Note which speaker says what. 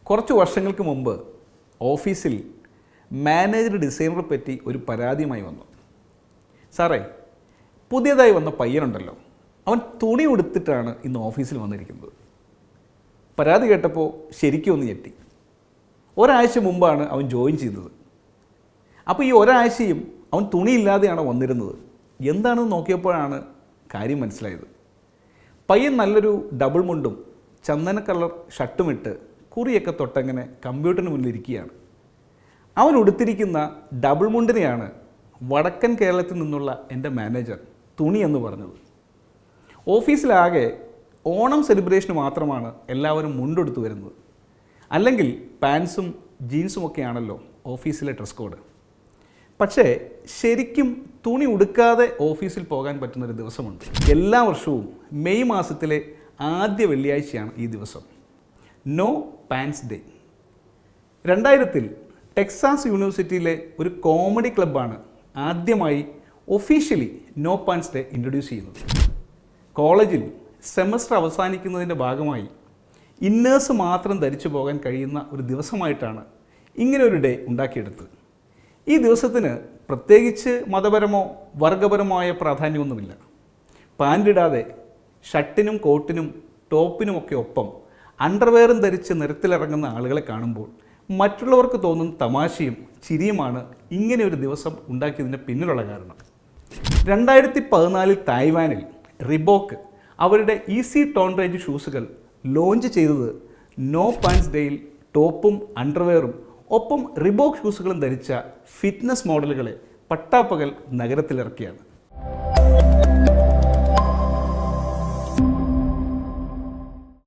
Speaker 1: കുറച്ച് വർഷങ്ങൾക്ക് മുമ്പ് ഓഫീസിൽ മാനേജർ ഡിസൈനറെ പറ്റി ഒരു പരാതിയുമായി വന്നു. സാറേ, പുതിയതായി വന്ന പയ്യനുണ്ടല്ലോ, അവൻ തുണി ഉടുത്തിട്ടാണ് ഇന്ന് ഓഫീസിൽ വന്നിരിക്കുന്നത്. പരാതി കേട്ടപ്പോൾ ശരിക്കും ഒന്ന് ഞെട്ടി. ഒരാഴ്ച മുമ്പാണ് അവൻ ജോയിൻ ചെയ്തത്. അപ്പോൾ ഈ ഒരാഴ്ചയും അവൻ തുണിയില്ലാതെയാണ് വന്നിരുന്നത്. എന്താണെന്ന് നോക്കിയപ്പോഴാണ് കാര്യം മനസ്സിലായത്. പയ്യൻ നല്ലൊരു ഡബിൾ മുണ്ടും ചന്ദന കളർ ഷർട്ടുമിട്ട് കുറിയൊക്കെ തൊട്ടങ്ങനെ കമ്പ്യൂട്ടറിന് മുന്നിലിരിക്കുകയാണ്. അവൻ ഉടുത്തിരിക്കുന്ന ഡബിൾ മുണ്ടിനെയാണ് വടക്കൻ കേരളത്തിൽ നിന്നുള്ള എൻ്റെ മാനേജർ തുണി എന്ന് പറഞ്ഞത്. ഓഫീസിലാകെ ഓണം സെലിബ്രേഷന് മാത്രമാണ് എല്ലാവരും മുണ്ടെടുത്ത് വരുന്നത്. അല്ലെങ്കിൽ പാൻസും ജീൻസും ഒക്കെയാണല്ലോ ഓഫീസിലെ ഡ്രസ് കോഡ്. പക്ഷേ ശരിക്കും തുണി ഉടുക്കാതെ ഓഫീസിൽ പോകാൻ പറ്റുന്നൊരു ദിവസമുണ്ട്. എല്ലാ വർഷവും മെയ് മാസത്തിലെ ആദ്യ വെള്ളിയാഴ്ചയാണ് ഈ ദിവസം, നോ പാൻസ് ഡേ. 2000 ടെക്സാസ് യൂണിവേഴ്സിറ്റിയിലെ ഒരു കോമഡി ക്ലബ്ബാണ് ആദ്യമായി officially no pants day introduce ചെയ്യുന്നത്. കോളേജിൽ സെമസ്റ്റർ അവസാനിക്കുന്നതിൻ്റെ ഭാഗമായി ഇന്നേഴ്സ് മാത്രം ധരിച്ചു പോകാൻ കഴിയുന്ന ഒരു ദിവസമായിട്ടാണ് ഇങ്ങനെ ഒരു ഡേ ഉണ്ടാക്കിയെടുത്തത്. ഈ ദിവസത്തിന് പ്രത്യേകിച്ച് മതപരമോ വർഗപരമായ പ്രാധാന്യമൊന്നുമില്ല. പാൻറ്റിടാതെ ഷർട്ടിനും കോട്ടിനും ടോപ്പിനുമൊക്കെ ഒപ്പം അണ്ടർവെയറും ധരിച്ച് നിരത്തിലിറങ്ങുന്ന ആളുകളെ കാണുമ്പോൾ മറ്റുള്ളവർക്ക് തോന്നുന്ന തമാശയും ചിരിയുമാണ് ഇങ്ങനെ ഒരു ദിവസം ഉണ്ടാക്കിയതിന് പിന്നിലുള്ള കാരണം. 2014 തായ്വാനിൽ റിബോക്ക് അവരുടെ ഈസി ടോൺ റേഞ്ച് ഷൂസുകൾ ലോഞ്ച് ചെയ്തത് നോ പാൻസ് ഡേയിൽ ടോപ്പും അണ്ടർവെയറും ഒപ്പം റിബോക്ക് ഷൂസുകളും ധരിച്ച ഫിറ്റ്നസ് മോഡലുകളെ പട്ടാപ്പകൽ നഗരത്തിലിറക്കിയാണ്.